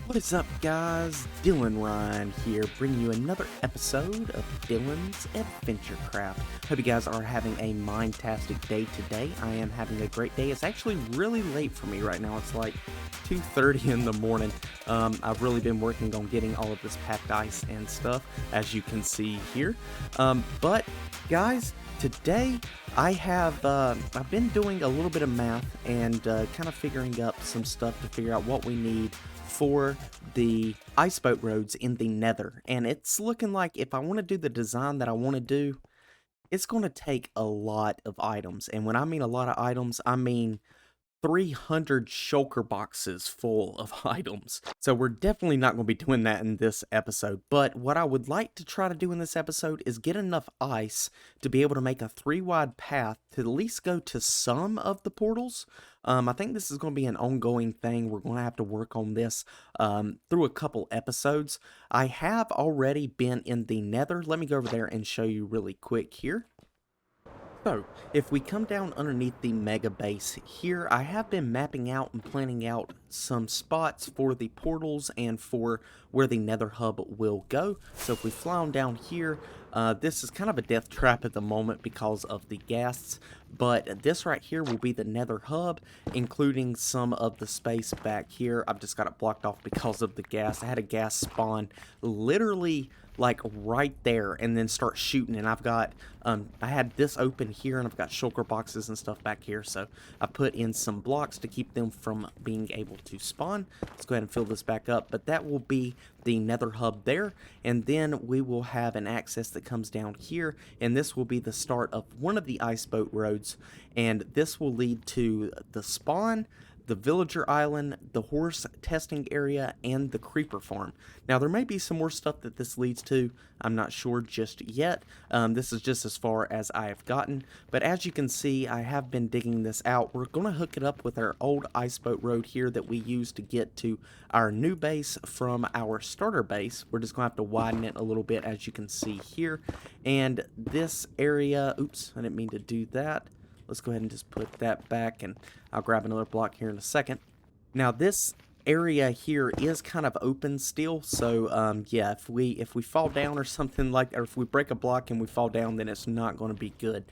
What is up, guys? Dylanrhyne here, bringing you another episode of Dylan's AdventureCraft. Hope you guys are having a mind-tastic day today. I am having a great day. It's actually really late for me right now. It's like 2:30 in the morning. I've really been working on getting all of this packed ice and stuff, as you can see here. But guys, today I've been doing a little bit of math and kind of figuring up some stuff to figure out what we need for the ice boat roads in the Nether. And it's looking like if I want to do the design that I want to do, it's going to take a lot of items. And when I mean a lot of items, I mean 300 shulker boxes full of items. So we're definitely not going to be doing that in this episode. But what I would like to try to do in this episode is get enough ice to be able to make a 3-wide path to at least go to some of the portals. I think this is going to be an ongoing thing. We're going to have to work on this through a couple episodes. I have already been in the Nether. Let me go over there and show you really quick here. So, if we come down underneath the mega base here, I have been mapping out and planning out some spots for the portals and for where the Nether hub will go. So if we fly on down here, this is kind of a death trap at the moment because of the ghasts, but this right here will be the Nether hub, including some of the space back here. I've just got it blocked off because of the ghast. I had a ghast spawn literally like right there and then start shooting, and I've got I had this open here and I've got shulker boxes and stuff back here, so I put in some blocks to keep them from being able to spawn. Let's go ahead and fill this back up, but that will be the Nether hub there, and then we will have an access that comes down here, and this will be the start of one of the ice boat roads, and this will lead to the spawn, the villager island, the horse testing area, and the creeper farm. Now there may be some more stuff that this leads to. I'm not sure just yet. This is just as far as I have gotten, but as you can see, I have been digging this out. We're going to hook it up with our old ice boat road here that we used to get to our new base from our starter base. We're just going to have to widen it a little bit, as you can see here. And this area, oops, I didn't mean to do that. Let's go ahead and just put that back, and I'll grab another block here in a second. Now this area here is kind of open still, so yeah, if we fall down or something like, or if we break a block and we fall down, then it's not going to be good.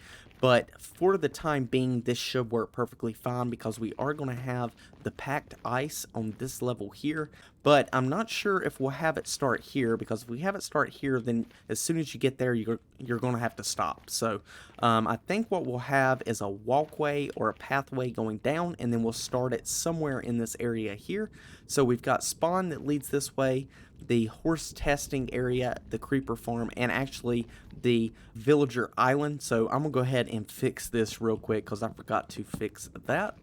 But for the time being, this should work perfectly fine because we are going to have the packed ice on this level here. But I'm not sure if we'll have it start here, because if we have it start here, then as soon as you get there, you're going to have to stop. So I think what we'll have is a walkway or a pathway going down, and then we'll start it somewhere in this area here. So we've got spawn that leads this way, the horse testing area, the creeper farm, and actually the villager island. So I'm gonna go ahead and fix this real quick because I forgot to fix that.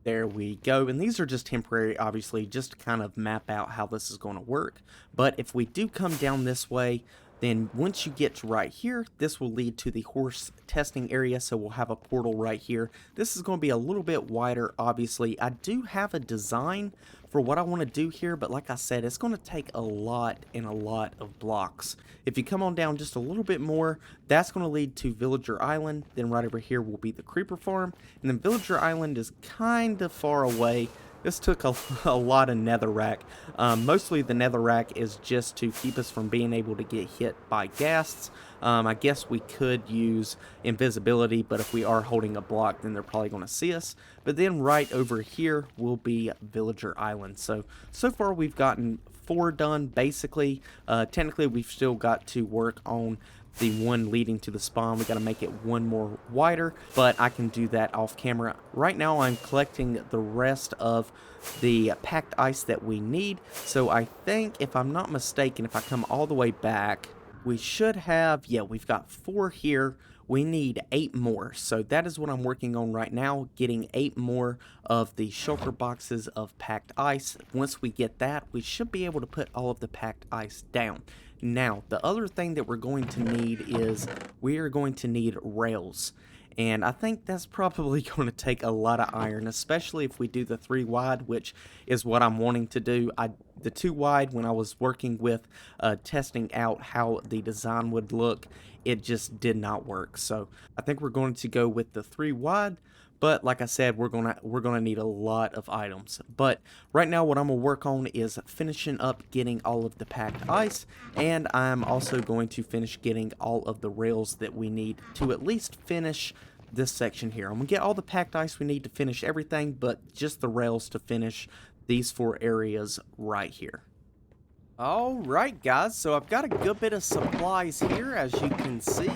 There we go. And these are just temporary, obviously, just to kind of map out how this is going to work. But if we do come down this way, then once you get to right here, this will lead to the horse testing area, so we'll have a portal right here. This is going to be a little bit wider, obviously. I do have a design for what I want to do here, but like I said, it's going to take a lot and a lot of blocks. If you come on down just a little bit more, that's going to lead to Villager Island. Then right over here will be the Creeper Farm, and then Villager Island is kind of far away. This took a lot of netherrack. Mostly the netherrack is just to keep us from being able to get hit by ghasts. I guess we could use invisibility, but if we are holding a block, then they're probably going to see us. But then right over here will be Villager Island. So far we've gotten 4 done, basically. Technically, we've still got to work on the one leading to the spawn. We got to make it one more wider, but I can do that off camera. Right now I'm collecting the rest of the packed ice that we need. So I think, if I'm not mistaken, if I come all the way back, we should have, yeah, we've got 4 here. We need 8 more. So that is what I'm working on right now, getting 8 more of the shulker boxes of packed ice. Once we get that, we should be able to put all of the packed ice down. Now, the other thing that we're going to need is we are going to need rails. And I think that's probably going to take a lot of iron, especially if we do the 3 wide, which is what I'm wanting to do. The 2 wide, when I was working with testing out how the design would look, it just did not work. So I think we're going to go with the 3 wide. But like I said, we're gonna need a lot of items. But right now what I'm gonna work on is finishing up getting all of the packed ice, and I'm also going to finish getting all of the rails that we need to at least finish this section here. I'm gonna get all the packed ice we need to finish everything, but just the rails to finish these 4 areas right here. Alright guys, so I've got a good bit of supplies here, as you can see,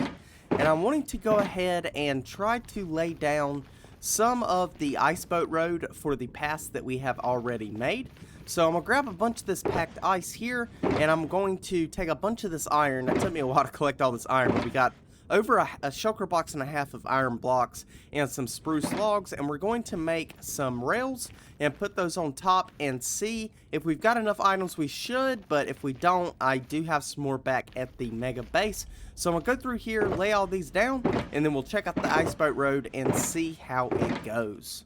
and I'm wanting to go ahead and try to lay down some of the ice boat road for the paths that we have already made. So I'm going to grab a bunch of this packed ice here, and I'm going to take a bunch of this iron. It took me a while to collect all this iron, but we got over a shulker box and a half of iron blocks and some spruce logs, and we're going to make some rails and put those on top and see if we've got enough items. We should, but if we don't, I do have some more back at the mega base. So I'm gonna go through here, lay all these down, and then we'll check out the ice boat road and see how it goes.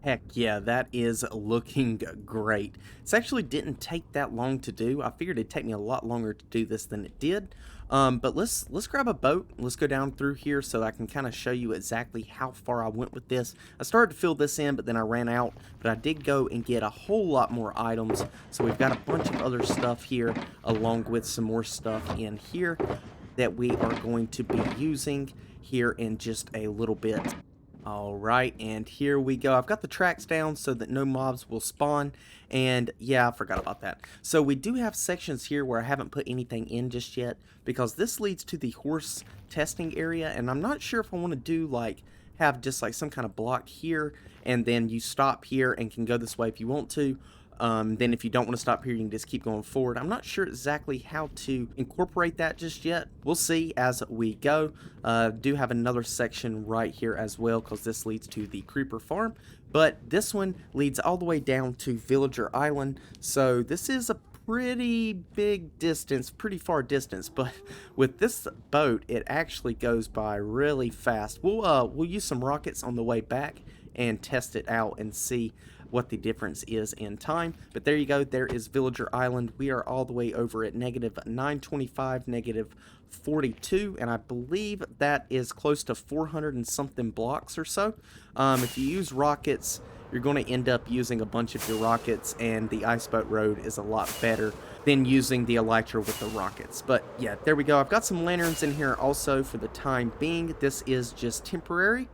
Heck yeah, that is looking great. This actually didn't take that long to do. I figured it'd take me a lot longer to do this than it did. But let's grab a boat. Let's go down through here so that I can kind of show you exactly how far I went with this. I started to fill this in, but then I ran out. But I did go and get a whole lot more items. So we've got a bunch of other stuff here, along with some more stuff in here that we are going to be using here in just a little bit. Alright, and here we go. I've got the tracks down so that no mobs will spawn, and yeah, I forgot about that. So we do have sections here where I haven't put anything in just yet, because this leads to the horse testing area, and I'm not sure if I want to do like have just like some kind of block here, and then you stop here and can go this way if you want to. Then if you don't want to stop here, you can just keep going forward. I'm not sure exactly how to incorporate that just yet. We'll see as we go. Do have another section right here as well, because this leads to the creeper farm. But this one leads all the way down to Villager Island. So this is a pretty big distance, pretty far distance. But with this boat, it actually goes by really fast. We'll use some rockets on the way back and test it out and see what the difference is in time. But there you go, there is Villager Island. We are all the way over at negative 925, negative 42, and I believe that is close to 400 and something blocks or so. If you use rockets, you're going to end up using a bunch of your rockets, and the ice boat road is a lot better than using the elytra with the rockets. But yeah, there we go. I've got some lanterns in here also for the time being. This is just temporary.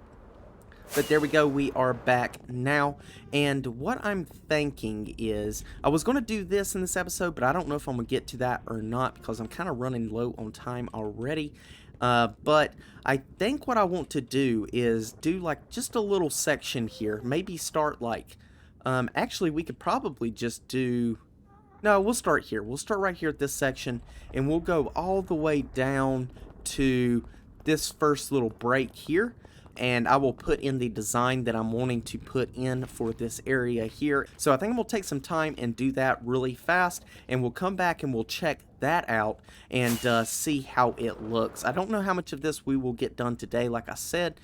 But there we go, we are back now, and what I'm thinking is, I was going to do this in this episode, but I don't know if I'm going to get to that or not, because I'm kind of running low on time already. But I think what I want to do is do like just a little section here, maybe start like, actually we could probably just do, no, we'll start here. We'll start right here at this section, and we'll go all the way down to this first little break here. And I will put in the design that I'm wanting to put in for this area here. So I think I'm going to take some time and do that really fast, and we'll come back and we'll check that out and see how it looks. I don't know how much of this we will get done today, like I said,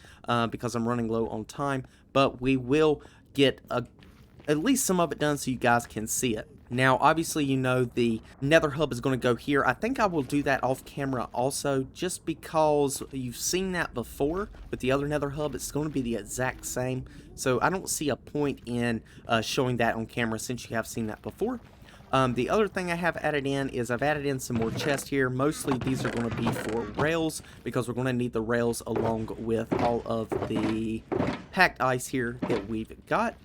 because I'm running low on time, but we will get at least some of it done so you guys can see it. Now, obviously, you know the nether hub is going to go here. I think I will do that off camera also, just because you've seen that before with the other nether hub. It's going to be the exact same. So I don't see a point in showing that on camera since you have seen that before. The other thing I have added in is I've added in some more chests here. Mostly these are going to be for rails, because we're going to need the rails along with all of the packed ice here that we've got.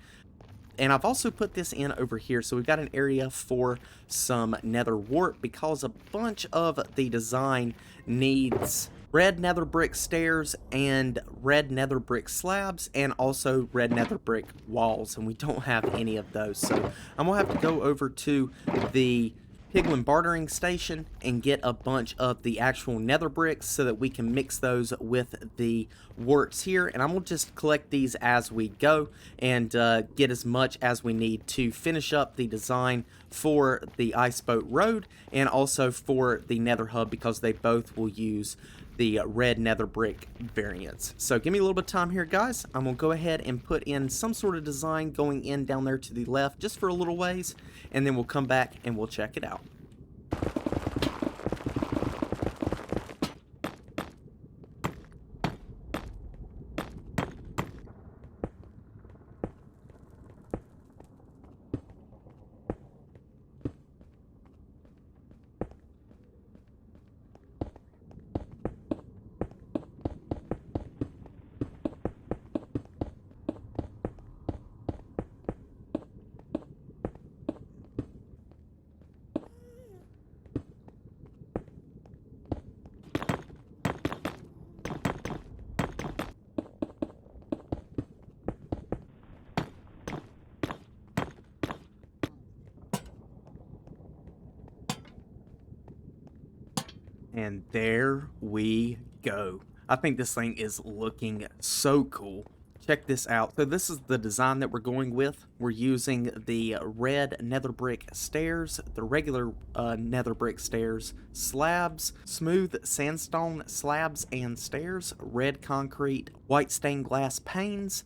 And I've also put this in over here, so we've got an area for some nether wart, because a bunch of the design needs red nether brick stairs and red nether brick slabs, and also red nether brick walls, and we don't have any of those. So I'm gonna have to go over to the Piglin bartering station and get a bunch of the actual nether bricks so that we can mix those with the warts here, and I'm gonna just collect these as we go and get as much as we need to finish up the design for the ice boat road and also for the nether hub, because they both will use the red nether brick variants. So give me a little bit of time here, guys. I'm gonna go ahead and put in some sort of design going in down there to the left just for a little ways, and then we'll come back and we'll check it out. And there we go. I think this thing is looking so cool. Check this out. So this is the design that we're going with. We're using the red nether brick stairs, the regular nether brick stairs, slabs, smooth sandstone slabs and stairs, red concrete, white stained glass panes,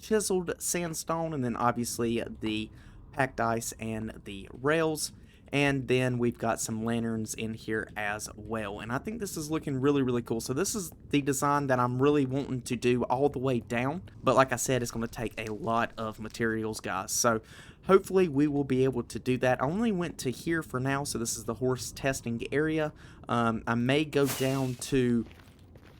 chiseled sandstone, and then obviously the packed ice and the rails. And then we've got some lanterns in here as well. And I think this is looking really, really cool. So this is the design that I'm really wanting to do all the way down. But like I said, it's going to take a lot of materials, guys. So hopefully we will be able to do that. I only went to here for now. So this is the horse testing area. I may go down to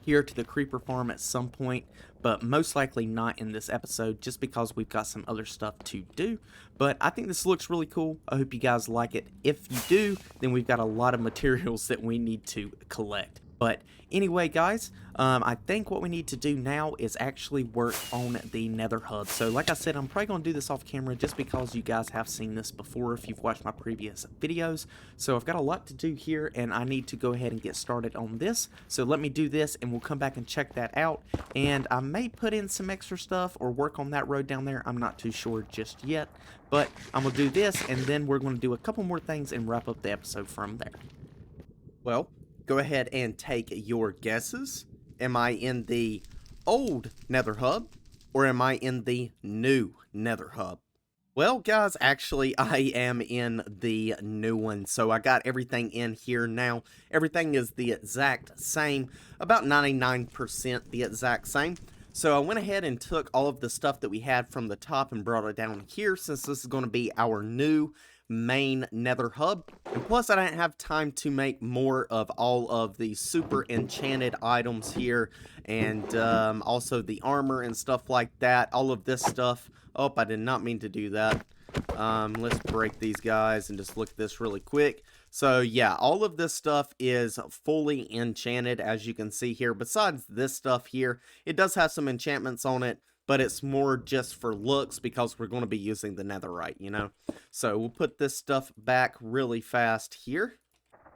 here to the creeper farm at some point, but most likely not in this episode just because we've got some other stuff to do. But I think this looks really cool. I hope you guys like it. If you do, then we've got a lot of materials that we need to collect. But anyway, guys, I think what we need to do now is actually work on the nether hub. So like I said, I'm probably going to do this off camera just because you guys have seen this before if you've watched my previous videos. So I've got a lot to do here and I need to go ahead and get started on this. So let me do this and we'll come back and check that out. And I may put in some extra stuff or work on that road down there. I'm not too sure just yet. But I'm going to do this and then we're going to do a couple more things and wrap up the episode from there. Well, go ahead and take your guesses. Am I in the old nether hub or am I in the new nether hub? Well, guys, actually, I am in the new one. So I got everything in here now. Everything is the exact same, about 99% the exact same. So I went ahead and took all of the stuff that we had from the top and brought it down here since this is going to be our new main nether hub. And plus I didn't have time to make more of all of the super enchanted items here and also the armor and stuff like that. All of this stuff. Oh, I did not mean to do that. Let's break these guys and just look at this really quick. So yeah, all of this stuff is fully enchanted as you can see here. Besides this stuff here, it does have some enchantments on it, but it's more just for looks because we're going to be using the netherite, you know. So we'll put this stuff back really fast here.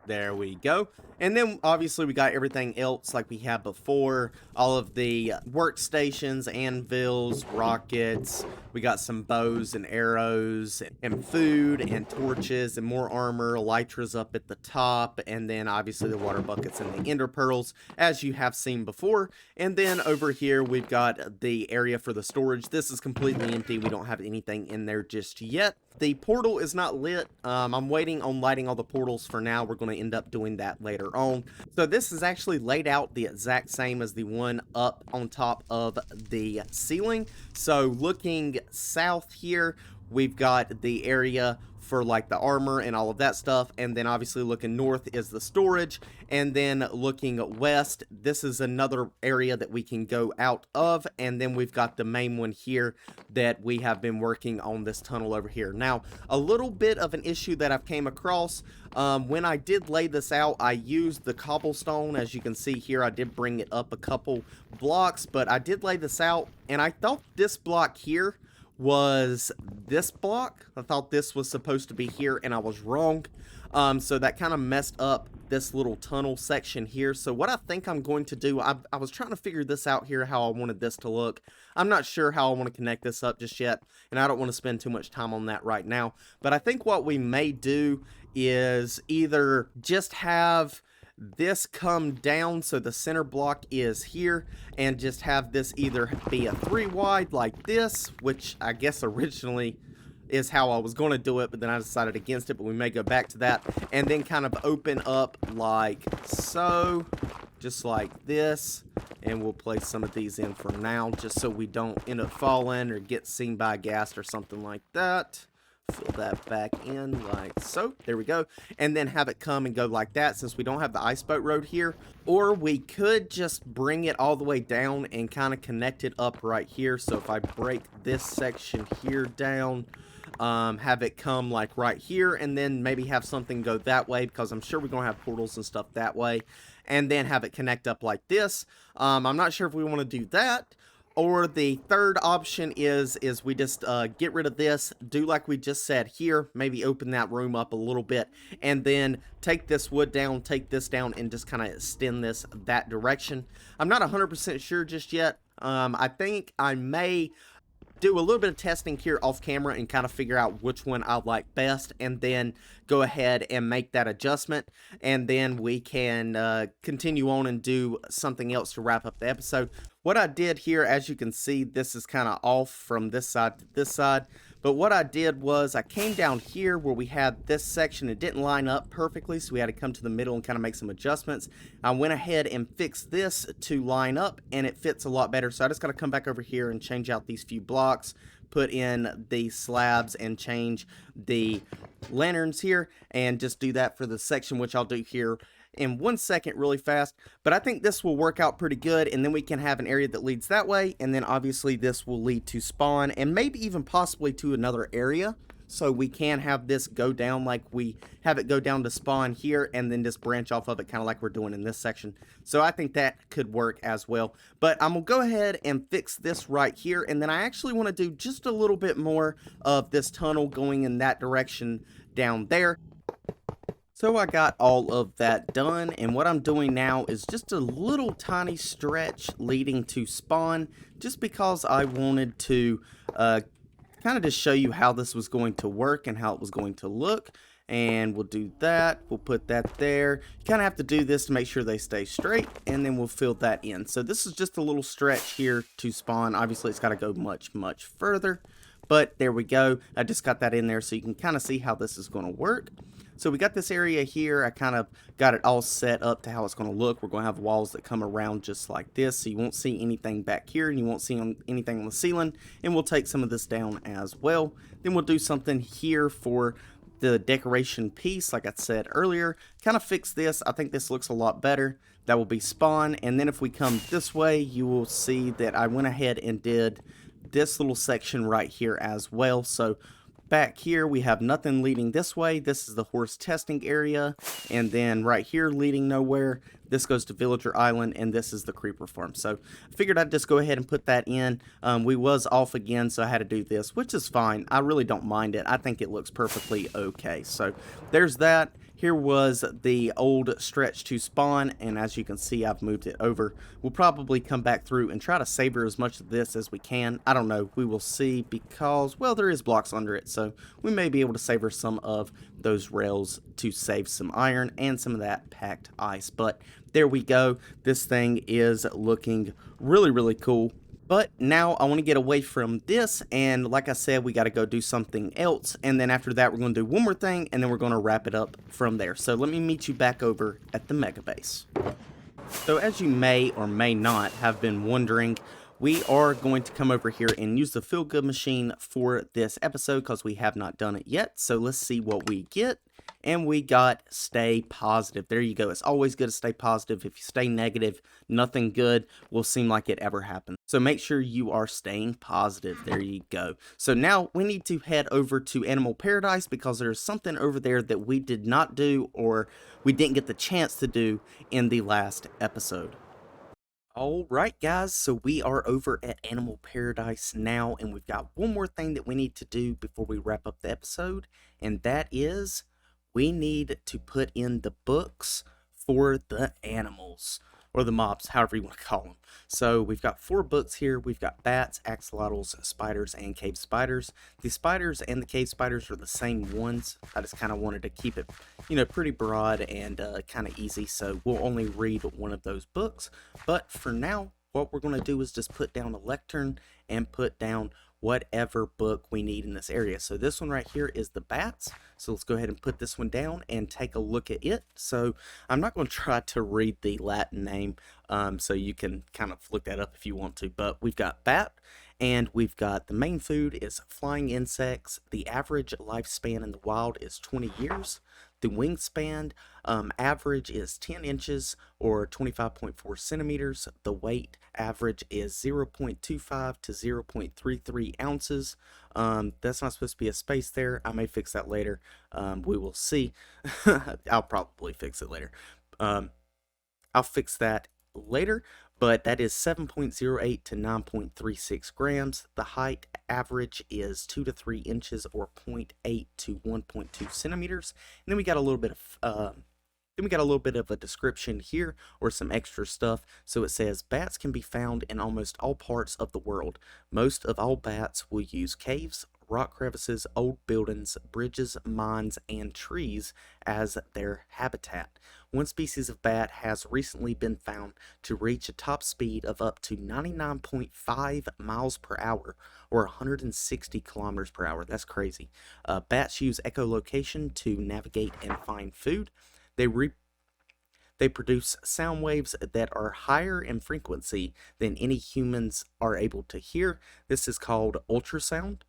There we go. And then obviously we got everything else like we had before. All of the workstations, anvils, rockets. We got some bows and arrows and food and torches and more armor. Elytras up at the top. And then obviously the water buckets and the ender pearls as you have seen before. And then over here we've got the area for the storage. This is completely empty. We don't have anything in there just yet. The portal is not lit. I'm waiting on lighting all the portals for now. We're going to end up doing that later on. So this is actually laid out the exact same as the one up on top of the ceiling. So looking south here, we've got the area for like the armor and all of that stuff, and then obviously looking north is the storage, and then looking west, this is another area that we can go out of, and then we've got the main one here that we have been working on, this tunnel over here. Now, a little bit of an issue that I've came across, when I did lay this out, I used the cobblestone. As you can see here, I did bring it up a couple blocks, but I did lay this out, and I thought this block here was this block. I thought this was supposed to be here and I was wrong. So that kind of messed up this little tunnel section here. So what I think I'm going to do, I was trying to figure this out here, how I wanted this to look. I'm not sure how I want to connect this up just yet, and I don't want to spend too much time on that right now. But I think what we may do is either just have this come down so the center block is here, and just have this either be a 3 wide like this, which I guess originally is how I was going to do it, but then I decided against it, but we may go back to that, and then kind of open up like so, just like this, and we'll place some of these in for now just so we don't end up falling or get seen by a ghast or something like that. Fill that back in like so. There we go. And then have it come and go like that since we don't have the ice boat road here. Or we could just bring it all the way down and kind of connect it up right here. So if I break this section here down, have it come like right here, and then maybe have something go that way because I'm sure we're going to have portals and stuff that way. And then have it connect up like this. I'm not sure if we want to do that. Or the third option is we just get rid of this, do like we just said here, maybe open that room up a little bit, and then take this wood down, take this down, and just kind of extend this that direction. I'm not 100% sure just yet. I think I may do a little bit of testing here off camera and kind of figure out which one I like best, and then go ahead and make that adjustment, and then we can continue on and do something else to wrap up the episode. What I did here, as you can see, this is kind of off from this side to this side, but what I did was I came down here where we had this section. It didn't line up perfectly, so we had to come to the middle and kind of make some adjustments. I went ahead and fixed this to line up, and it fits a lot better. So I just got to come back over here and change out these few blocks, put in the slabs, and change the lanterns here, and just do that for the section, which I'll do here in 1 second really fast. But I think this will work out pretty good, and then we can have an area that leads that way, and then obviously this will lead to spawn, and maybe even possibly to another area. So we can have this go down like we have it go down to spawn here, and then just branch off of it, kind of like we're doing in this section. So I think that could work as well. But I'm going to go ahead and fix this right here, and then I actually want to do just a little bit more of this tunnel going in that direction down there. So I got all of that done, and what I'm doing now is just a little tiny stretch leading to spawn, just because I wanted to kind of just show you how this was going to work and how it was going to look. And we'll do that, we'll put that there. You kind of have to do this to make sure they stay straight, and then we'll fill that in. So this is just a little stretch here to spawn. Obviously it's got to go much further, but there we go. I just got that in there so you can kind of see how this is going to work. So we got this area here. I kind of got it all set up to how it's going to look. We're going to have walls that come around just like this, so you won't see anything back here, and you won't see anything on the ceiling. And we'll take some of this down as well. Then we'll do something here for the decoration piece, like I said earlier. Kind of fix this. I think this looks a lot better. That will be spawn. And then if we come this way, you will see that I went ahead and did this little section right here as well. So back here we have nothing leading this way. This is the horse testing area, and then right here leading nowhere, this goes to Villager Island, and this is the creeper farm. So I figured I'd just go ahead and put that in. We was off again, so I had to do this, which is fine. I really don't mind it. I think it looks perfectly okay. So there's that. Here was the old stretch to spawn, and as you can see, I've moved it over. We'll probably come back through and try to savor as much of this as we can. I don't know. We will see, because, well, there is blocks under it, so we may be able to savor some of those rails to save some iron and some of that packed ice. But there we go. This thing is looking really cool. But now I want to get away from this, and like I said, we got to go do something else, and then after that we're going to do one more thing, and then we're going to wrap it up from there. So let me meet you back over at the mega base. So as you may or may not have been wondering, we are going to come over here and use the feel good machine for this episode, because we have not done it yet. So let's see what we get. And we got stay positive. There you go. It's always good to stay positive. If you stay negative, nothing good will seem like it ever happened. So make sure you are staying positive. There you go. So now we need to head over to Animal Paradise, because there's something over there that we did not do, or we didn't get the chance to do in the last episode. Alright guys, so we are over at Animal Paradise now, and we've got one more thing that we need to do before we wrap up the episode, and that is we need to put in the books for the animals, or the mobs, however you want to call them. So we've got 4 books here. We've got bats, axolotls, spiders, and cave spiders. The spiders and the cave spiders are the same ones. I just kind of wanted to keep it, pretty broad and kind of easy, so we'll only read one of those books. But for now, what we're going to do is just put down a lectern and put down whatever book we need in this area. So this one right here is the bats. So let's go ahead and put this one down and take a look at it. So I'm not going to try to read the Latin name, so you can kind of look that up if you want to. But we've got bat, and we've got the main food is flying insects. The average lifespan in the wild is 20 years. The wingspan average is 10 inches or 25.4 centimeters. The weight average is 0.25 to 0.33 ounces. That's not supposed to be a space there. I may fix that later. We will see. I'll probably fix it later. I'll fix that later. but that is 7.08 to 9.36 grams. The height average is 2 to 3 inches, or 0.8 to 1.2 centimeters. And then we got a little bit of a description here, or some extra stuff. So it says bats can be found in almost all parts of the world. Most of all bats will use caves, rock crevices, old buildings, bridges, mines, and trees as their habitat. One species of bat has recently been found to reach a top speed of up to 99.5 miles per hour, or 160 kilometers per hour. That's crazy. Bats use echolocation to navigate and find food. They produce sound waves that are higher in frequency than any humans are able to hear. This is called ultrasound.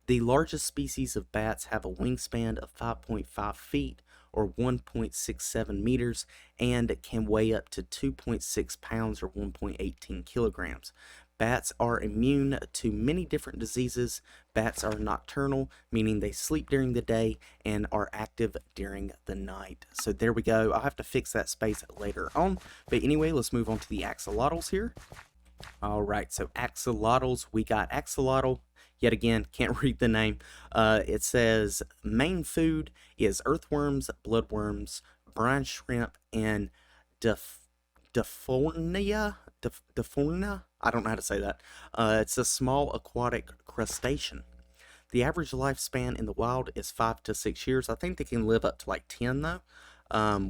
The largest species of bats have a wingspan of 5.5 feet, or 1.67 meters, and can weigh up to 2.6 pounds, or 1.18 kilograms. Bats are immune to many different diseases. Bats are nocturnal, meaning they sleep during the day and are active during the night. So there we go. I'll have to fix that space later on. But anyway, let's move on to the axolotls here. All right, so axolotls, we got axolotl. Yet again, can't read the name. It says main food is earthworms, bloodworms, brine shrimp, and Diphornia. I don't know how to say that. It's a small aquatic crustacean. The average lifespan in the wild is 5 to 6 years. I think they can live up to like 10 though.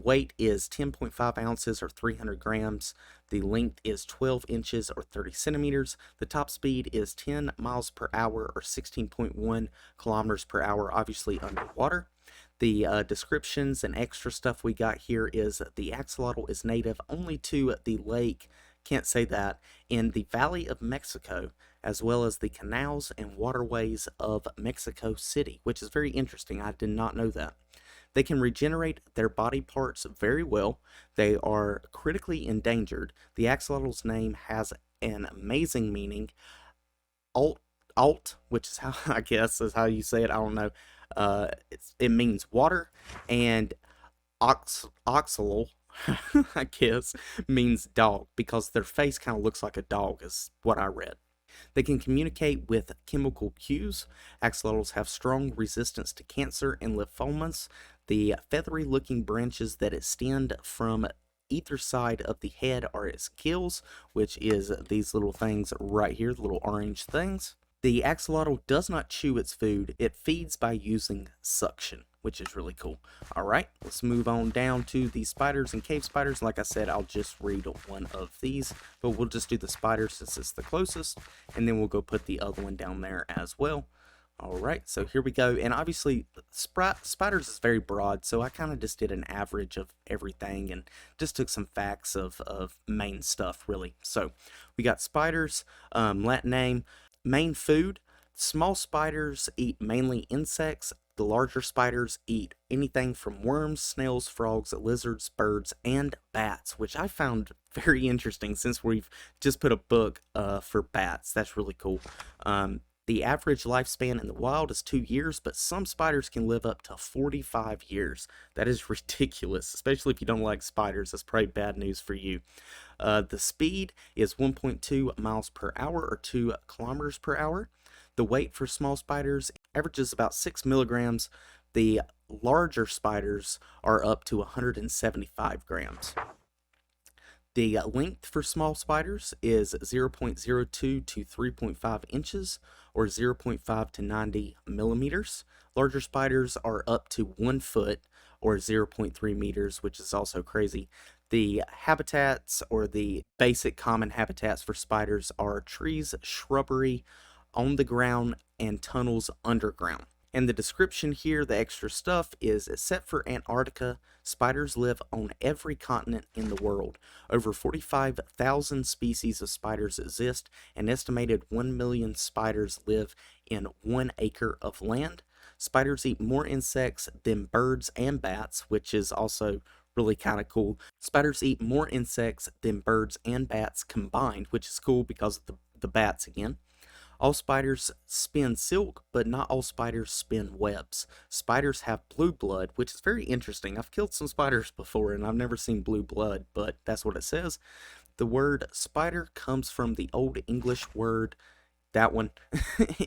Weight is 10.5 ounces, or 300 grams. The length is 12 inches, or 30 centimeters. The top speed is 10 miles per hour, or 16.1 kilometers per hour, obviously underwater. The descriptions and extra stuff we got here is the axolotl is native only to the lake, can't say that, in the Valley of Mexico, as well as the canals and waterways of Mexico City, which is very interesting. I did not know that. They can regenerate their body parts very well. They are critically endangered. The axolotl's name has an amazing meaning. Alt, which is how I guess is how you say it. I don't know. It means water, and oxalol, I guess, means dog, because their face kind of looks like a dog, is what I read. They can communicate with chemical cues. Axolotls have strong resistance to cancer and lymphomas. The feathery-looking branches that extend from either side of the head are its gills, which is these little things right here, the little orange things. The axolotl does not chew its food. It feeds by using suction, which is really cool. All right, let's move on down to the spiders and cave spiders. Like I said, I'll just read one of these, but we'll just do the spiders since it's the closest, and then we'll go put the other one down there as well. All right, so here we go. And obviously, spiders is very broad, so I kind of just did an average of everything and just took some facts of main stuff, really. So we got spiders, Latin name, main food. Small spiders eat mainly insects. The larger spiders eat anything from worms, snails, frogs, lizards, birds, and bats, which I found very interesting since we've just put a book for bats. That's really cool. The average lifespan in the wild is 2 years, but some spiders can live up to 45 years. That is ridiculous, especially if you don't like spiders. That's probably bad news for you. The speed is 1.2 miles per hour, or 2 kilometers per hour. The weight for small spiders averages about 6 milligrams. The larger spiders are up to 175 grams. The length for small spiders is 0.02 to 3.5 inches, or 0.5 to 90 millimeters. Larger spiders are up to 1 foot, or 0.3 meters, which is also crazy. The habitats, or the basic common habitats for spiders, are trees, shrubbery, on the ground, and tunnels underground. And the description here, the extra stuff, is except for Antarctica, spiders live on every continent in the world. Over 45,000 species of spiders exist. An estimated 1 million spiders live in 1 acre of land. Spiders eat more insects than birds and bats, which is also really kind of cool. Spiders eat more insects than birds and bats combined, which is cool because of the bats again. All spiders spin silk, but not all spiders spin webs. Spiders have blue blood, which is very interesting. I've killed some spiders before, and I've never seen blue blood, but that's what it says. The word spider comes from the Old English word, that one,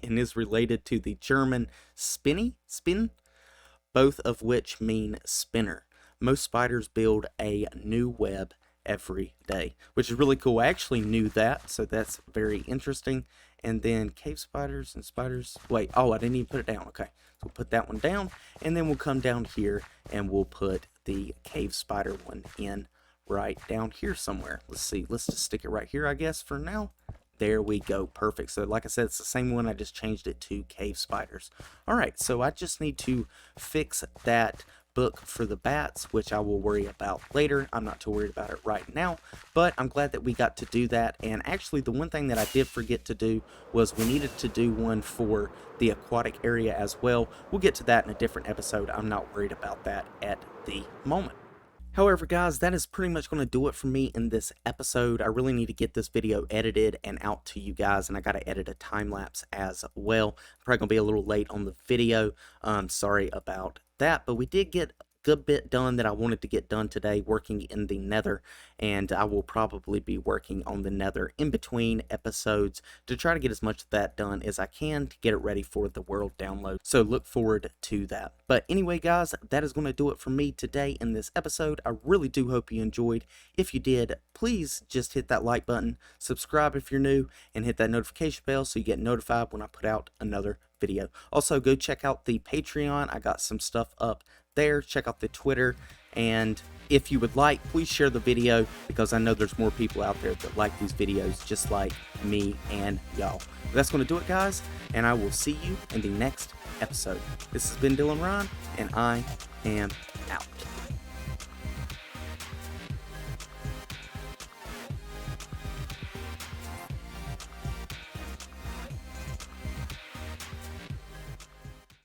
and is related to the German spin, both of which mean spinner. Most spiders build a new web every day, which is really cool. I actually knew that, so that's very interesting. And then cave spiders and spiders. Wait, oh, I didn't even put it down. Okay, so we'll put that one down, and then we'll come down here and we'll put the cave spider one in right down here somewhere. Let's see, let's just stick it right here, I guess, for now. There we go. Perfect. So like I said, it's the same one. I just changed it to cave spiders. All right, so I just need to fix that book for the bats, which I will worry about later. I'm not too worried about it right now, but I'm glad that we got to do that. And actually, the one thing that I did forget to do was we needed to do one for the aquatic area as well. We'll get to that in a different episode. I'm not worried about that at the moment. However, guys, that is pretty much going to do it for me in this episode. I really need to get this video edited and out to you guys, and I got to edit a time-lapse as well. I'm probably going to be a little late on the video. Sorry about that, but we did get a good bit done that I wanted to get done today working in the Nether, and I will probably be working on the Nether in between episodes to try to get as much of that done as I can to get it ready for the world download. So look forward to that. But anyway, guys, that is going to do it for me today in this episode. I really do hope you enjoyed. If you did, please just hit that like button, subscribe if you're new, and hit that notification bell so you get notified when I put out another video. Also, go check out the Patreon. I got some stuff up there. Check out the Twitter, and if you would like, please share the video, because I know there's more people out there that like these videos just like me and y'all. That's going to do it, guys, and I will see you in the next episode. This has been Dylanrhyne, and I am out.